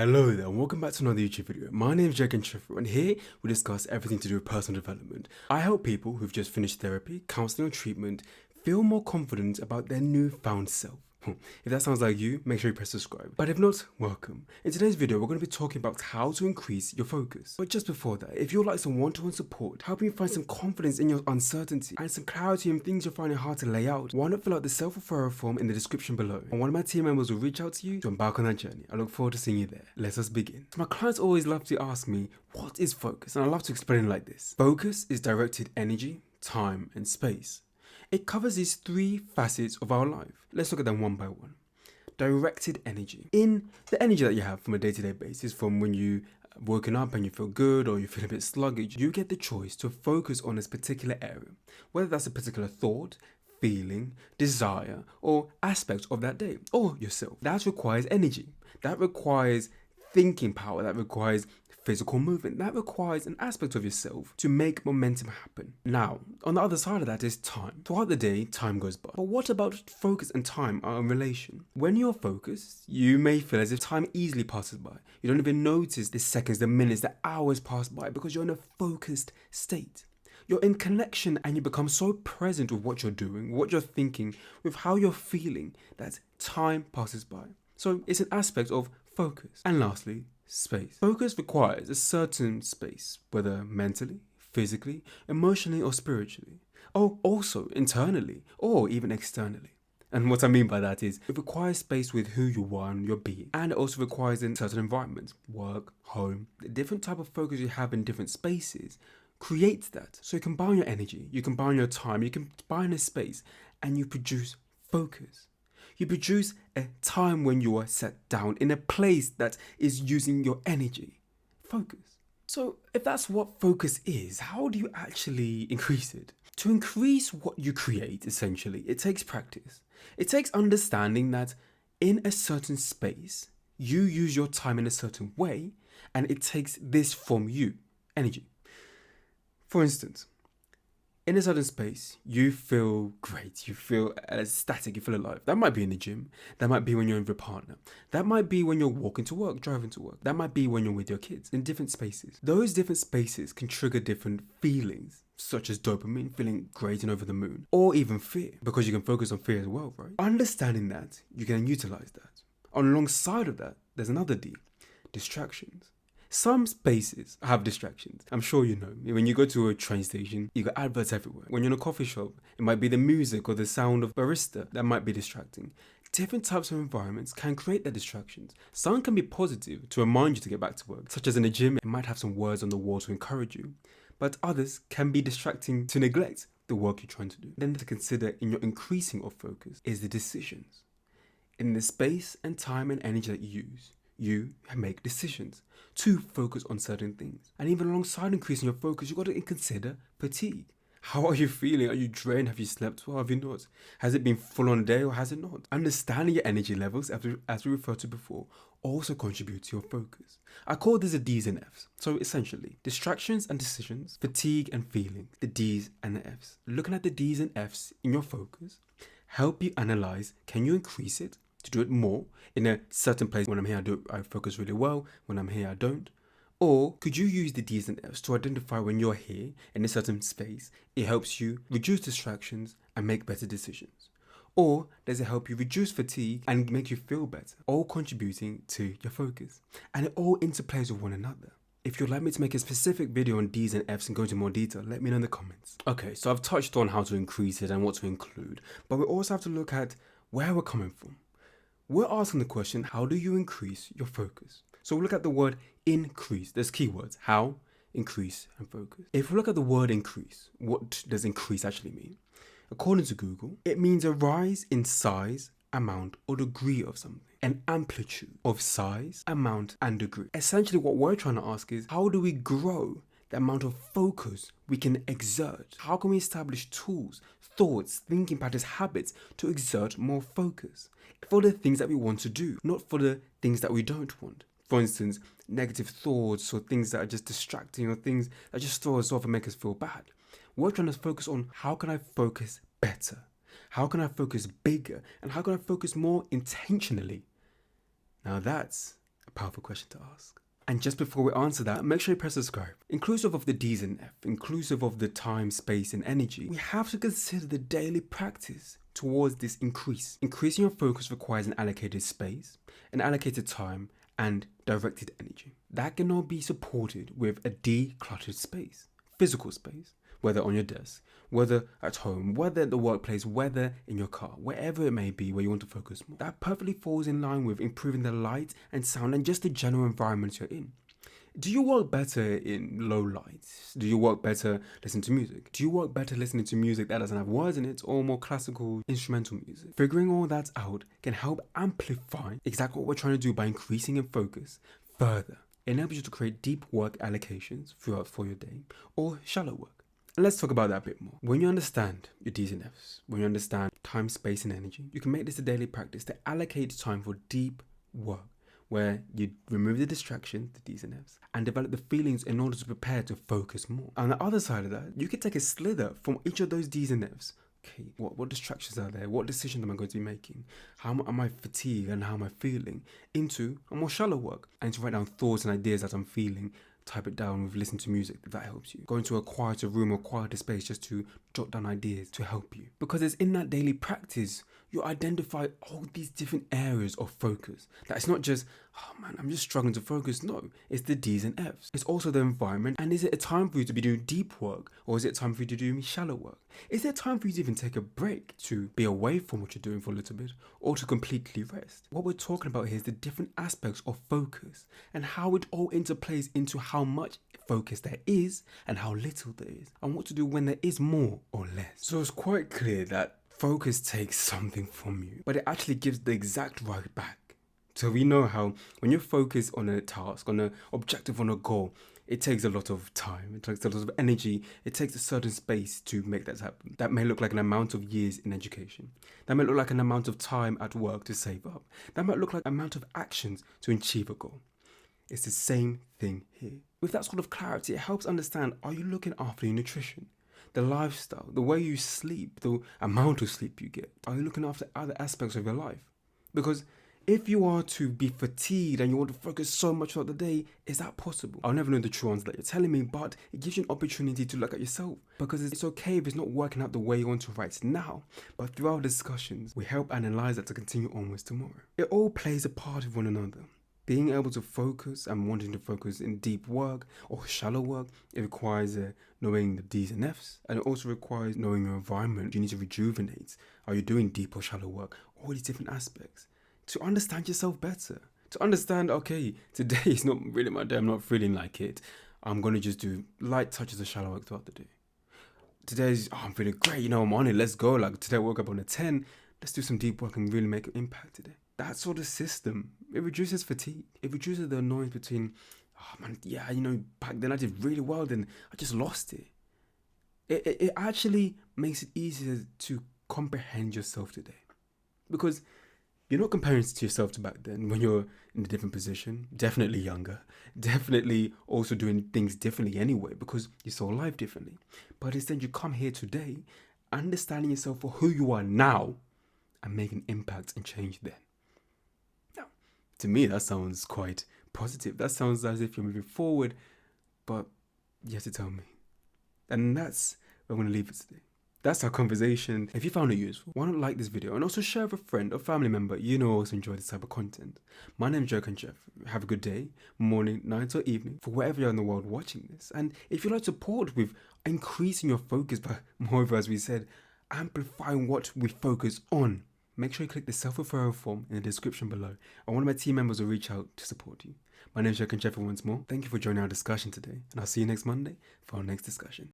Hello there and welcome back to another YouTube video. My name is Kanchefu and here we discuss everything to do with personal development. I help people who've just finished therapy, counselling or treatment feel more confident about their newfound self. If that sounds like you, make sure you press subscribe. But if not, welcome. In today's video, we're going to be talking about how to increase your focus. But just before that, if you'd like some one-to-one support, helping you find some confidence in your uncertainty and some clarity in things you're finding hard to lay out, why not fill out the self-referral form in the description below? And one of my team members will reach out to you to embark on that journey. I look forward to seeing you there. Let us begin. So my clients always love to ask me, what is focus? And I love to explain it like this. Focus is directed energy, time, and space. It covers these three facets of our life. Let's look at them one by one. Directed energy. In the energy that you have from a day-to-day basis, from when you woken up and you feel good or you feel a bit sluggish, you get the choice to focus on this particular area, whether that's a particular thought, feeling, desire, or aspect of that day, or yourself. That requires energy. That requires thinking power. That requires physical movement. That requires an aspect of yourself to make momentum happen. Now, on the other side of that is time. Throughout the day, time goes by. But what about focus and time are in relation? When you're focused, you may feel as if time easily passes by. You don't even notice the seconds, the minutes, the hours pass by because you're in a focused state. You're in connection and you become so present with what you're doing, what you're thinking, with how you're feeling that time passes by. So it's an aspect of focus. And lastly, space. Focus requires a certain space, whether mentally, physically, emotionally, or spiritually, or also internally, or even externally. And what I mean by that is, it requires space with who you are and your being, and it also requires in certain environments, work, home. The different type of focus you have in different spaces creates that. So you combine your energy, you combine your time, you combine a space, and you produce focus. You produce a time when you are set down in a place that is using your energy. Focus. So if that's what focus is, how do you actually increase it? To increase what you create, essentially, it takes practice. It takes understanding that in a certain space, you use your time in a certain way, and it takes this from you, energy. For instance, in a certain space, you feel great, you feel ecstatic, you feel alive. That might be in the gym. That might be when you're with your partner. That might be when you're walking to work, driving to work. That might be when you're with your kids in different spaces. Those different spaces can trigger different feelings, such as dopamine, feeling great and over the moon, or even fear, because you can focus on fear as well, right? Understanding that, you can utilize that. Alongside of that, there's another D, distractions. Some spaces have distractions. I'm sure you know. When you go to a train station, you got adverts everywhere. When you're in a coffee shop, it might be the music or the sound of barista that might be distracting. Different types of environments can create their distractions. Some can be positive to remind you to get back to work, such as in a gym, it might have some words on the wall to encourage you. But others can be distracting to neglect the work you're trying to do. Then to consider in your increasing of focus is the decisions. In the space and time and energy that you use, you make decisions to focus on certain things. And even alongside increasing your focus, you've got to consider fatigue. How are you feeling? Are you drained? Have you slept well? Have you not? Has it been full on day or has it not? Understanding your energy levels, as we referred to before, also contribute to your focus. I call this the D's and F's. So essentially, distractions and decisions, fatigue and feeling, the D's and the F's. Looking at the D's and F's in your focus, help you analyze, can you increase it? To do it more in a certain place. When I'm here, I focus really well. When I'm here, I don't. Or could you use the D's and F's to identify when you're here in a certain space? It helps you reduce distractions and make better decisions. Or does it help you reduce fatigue and make you feel better? All contributing to your focus. And it all interplays with one another. If you'd like me to make a specific video on D's and F's and go into more detail, let me know in the comments. Okay, so I've touched on how to increase it and what to include. But we also have to look at where we're coming from. We're asking the question, how do you increase your focus? So we'll look at the word increase. There's keywords, how, increase, and focus. If we look at the word increase, what does increase actually mean? According to Google, it means a rise in size, amount, or degree of something. An amplitude of size, amount, and degree. Essentially what we're trying to ask is, how do we grow the amount of focus we can exert? How can we establish tools, thoughts, thinking patterns, habits to exert more focus for the things that we want to do, not for the things that we don't want? For instance, negative thoughts or things that are just distracting or things that just throw us off and make us feel bad. We're trying to focus on how can I focus better? How can I focus bigger? And how can I focus more intentionally? Now that's A powerful question to ask. And just before we answer that, make sure you press subscribe. Inclusive of the D's and F, inclusive of the time, space, and energy, we have to consider the daily practice towards this increase. Increasing your focus requires an allocated space, an allocated time, and directed energy. That cannot be supported with a decluttered space, physical space, whether on your desk, whether at home, whether at the workplace, whether in your car, wherever it may be where you want to focus more. That perfectly falls in line with improving the light and sound and just the general environment you're in. Do you work better in low lights? Do you work better listening to music? Do you work better listening to music that doesn't have words in it or more classical instrumental music? Figuring all that out can help amplify exactly what we're trying to do by increasing in focus further. It enables you to create deep work allocations throughout for your day or shallow work. And let's talk about that a bit more. When you understand your D's and F's, when you understand time, space, and energy, you can make this a daily practice to allocate time for deep work, where you remove the distractions, the D's and F's, and develop the feelings in order to prepare to focus more. On the other side of that, you can take a slither from each of those D's and F's. Okay, what distractions are there? What decisions am I going to be making? How am I fatigued and how am I feeling? Into a more shallow work. I need to write down thoughts and ideas that I'm feeling. Type it down with listening to music, if that helps you. Go into a quieter room or quieter space just to jot down ideas to help you. Because it's in that daily practice, you identify all these different areas of focus. That it's not just, oh man, I'm just struggling to focus. No, it's the D's and F's. It's also the environment. And is it a time for you to be doing deep work? Or is it time for you to do shallow work? Is there time for you to even take a break to be away from what you're doing for a little bit? Or to completely rest? What we're talking about here is the different aspects of focus and how it all interplays into how much focus there is and how little there is. And what to do when there is more or less. So it's quite clear that focus takes something from you, but it actually gives the exact right back. So we know how when you're focused on a task, on an objective, on a goal, it takes a lot of time, it takes a lot of energy, it takes a certain space to make that happen. That may look like an amount of years in education. That may look like an amount of time at work to save up. That might look like an amount of actions to achieve a goal. It's the same thing here. With that sort of clarity, it helps understand, are you looking after your nutrition? The lifestyle, the way you sleep, the amount of sleep you get. Are you looking after other aspects of your life? Because if you are to be fatigued and you want to focus so much throughout the day, is that possible? I'll never know the true answer that you're telling me, but it gives you an opportunity to look at yourself. Because it's okay if it's not working out the way you want to right now, but through our discussions, we help analyze that to continue onwards tomorrow. It all plays a part of one another. Being able to focus and wanting to focus in deep work or shallow work, it requires knowing the D's and F's, and it also requires knowing your environment. You need to rejuvenate. Are you doing deep or shallow work? All these different aspects. To understand yourself better. To understand, okay, today is not really my day, I'm not feeling like it. I'm going to just do light touches of shallow work throughout the day. Today's, I'm feeling great, I'm on it, let's go. Like today I woke up on a 10, let's do some deep work and really make an impact today. That sort of system, it reduces fatigue. It reduces the annoyance between, oh man, yeah, back then I did really well, then I just lost it. It actually makes it easier to comprehend yourself today. Because you're not comparing to yourself to back then when you're in a different position, definitely younger, definitely also doing things differently anyway because you saw life differently. But instead you come here today, understanding yourself for who you are now and making impact and change then. To me, that sounds quite positive. That sounds as if you're moving forward, but you have to tell me. And that's where I'm going to leave it today. That's our conversation. If you found it useful, why not like this video and also share with a friend or family member also enjoy this type of content. My name is Jocko Podcast. Have a good day, morning, night or evening for wherever you're in the world watching this. And if you'd like support with increasing your focus, but moreover, as we said, amplifying what we focus on, make sure you click the self-referral form in the description below, and one of my team members will reach out to support you. My name is Kanchefu once more. Thank you for joining our discussion today, and I'll see you next Monday for our next discussion.